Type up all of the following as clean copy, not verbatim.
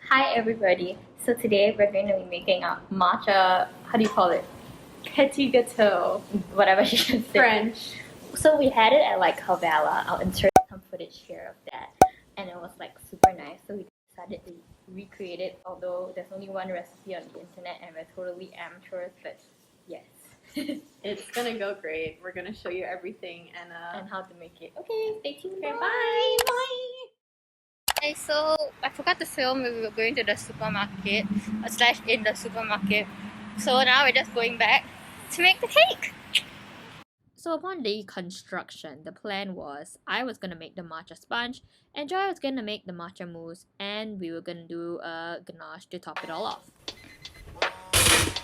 Hi everybody. So today we're going to be making a matcha, how do you call it? Petit gateaux. Whatever you should say. French. So we had it at like hvala. I'll insert some footage here of that. And it was like super nice. So we decided to recreate it, although there's only one recipe on the internet and we're totally amateurs, but yes. It's gonna go great. We're gonna show you everything And how to make it. Okay, stay tuned. Okay, Bye. bye. Okay, so I forgot to film when we were going to the supermarket, / in the supermarket. So now we're just going back to make the cake. So upon the construction, the plan was I was gonna make the matcha sponge, and Joy was gonna make the matcha mousse, and we were gonna do a ganache to top it all off.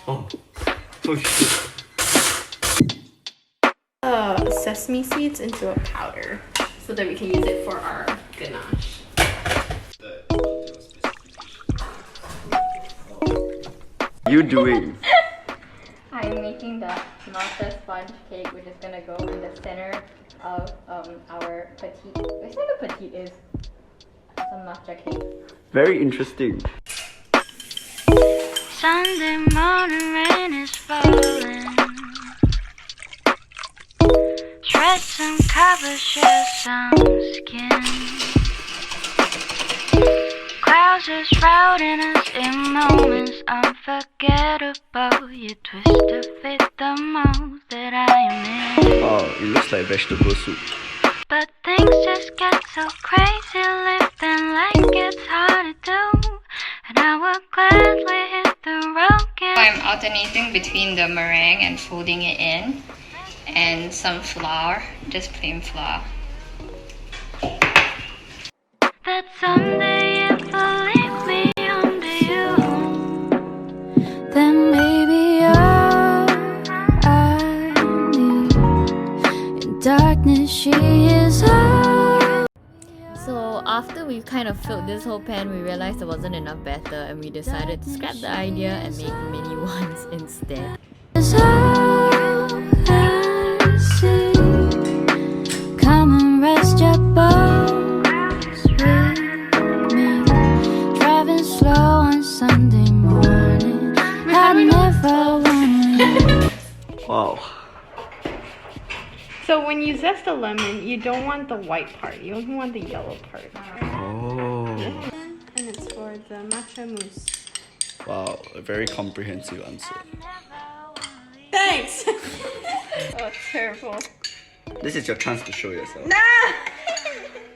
Oh shit. Sesame seeds into a powder so that we can use it for our ganache. You doing? I'm making the matcha sponge cake, which is gonna go in the center of our petit. It's not a petit, is some matcha cake. Very interesting. Sunday morning rain is falling. Dress and cover share some skin. Clouds are shrouding us in moments unforgettable. You twist to fit the mold that I am in. Wow, it looks like vegetable soup. But things just get so crazy, lifting like it's hard to do. And I would gladly hit the road again. I'm alternating between the meringue and folding it in, and some flour, just plain flour. That someday if I leave me under you, then maybe I need. In darkness she is out. So after we kind of filled this whole pan, we realized there wasn't enough batter, and we decided to scrap the idea and make mini ones instead. Come and rest your bones with me. Driving slow on Sunday morning. I never wanted. Wow. So when you zest a lemon, you don't want the white part. You only want the yellow part. Oh. And it's for the matcha mousse. Wow, a very comprehensive answer. Thanks! Oh, it's terrible. This is your chance to show yourself. Nah!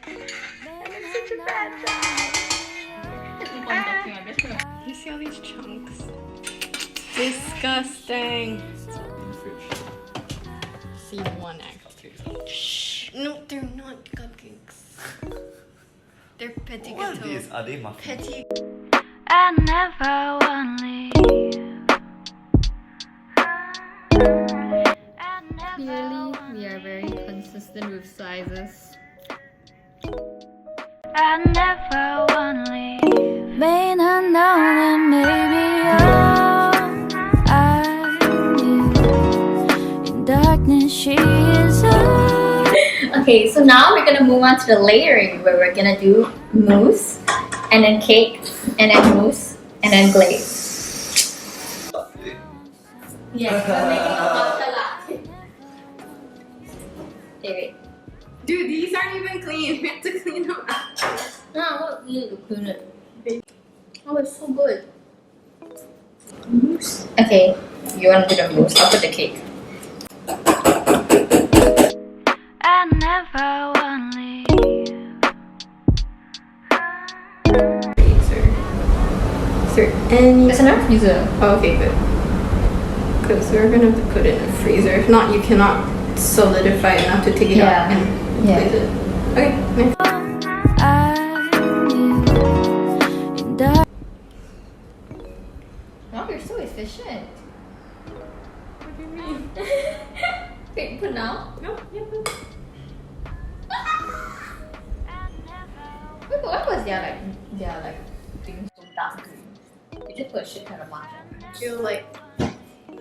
I'm such a bad guy. You see all these chunks? Disgusting. See one acct. Shh. No, they're not cupcakes. They're petit What are gateaux. these? Are they muffins? Petit. I never wanna leave. Clearly, we are very consistent with sizes. I never wanna leave. May not know that maybe I need. In darkness she is out. Okay, so now we're gonna move on to the layering, where we're gonna do mousse, and then cake, and then mousse, and then glaze. Yes, we're making a matcha latte. Okay, wait. Dude, these aren't even clean. We have to clean them up. No, what you need to clean it. Oh, it's so good. Mousse. Okay, you want to do the mousse? I'll put the cake. I never wanna leave. Is there any... That's enough? Use it. Oh, okay, good. Because we're gonna have to put it in the freezer. If not, you cannot solidify enough to take it out and place it. Okay, nice. Wow, you're so efficient. What do you mean? Wait, put now? No, yeah. Wait, but why was their thing so dark green? You just put a shit ton of matcha. I feel like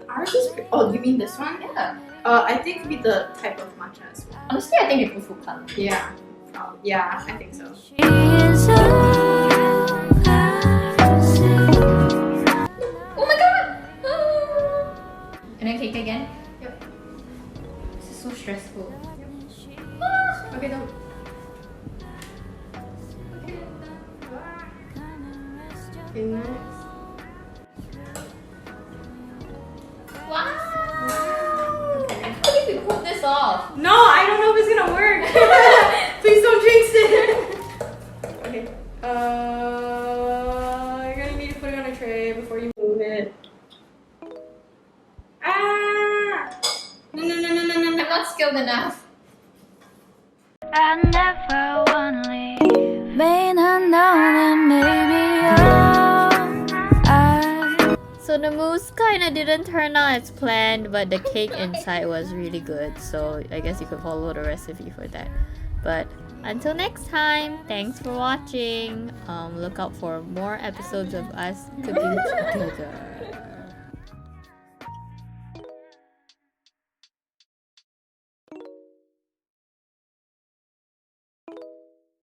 ours is. Oh, you mean this one? Yeah. I think it'd be the type of matcha as well. Honestly, I think you put food color. Yeah. Yeah, I think so. She is out. Okay, next. Wow! Okay. I can't believe we pulled this off. No, I don't know if it's gonna work. Please don't jinx it. Okay. You're gonna need to put it on a tray before you move it. Ah! No, no, no, no, no, no, I'm no. not skilled enough. I never wanna leave. May not know that maybe So the mousse kinda didn't turn out as planned, but the cake inside was really good. So I guess you could follow the recipe for that. But until next time, thanks for watching. Look out for more episodes of us cooking together.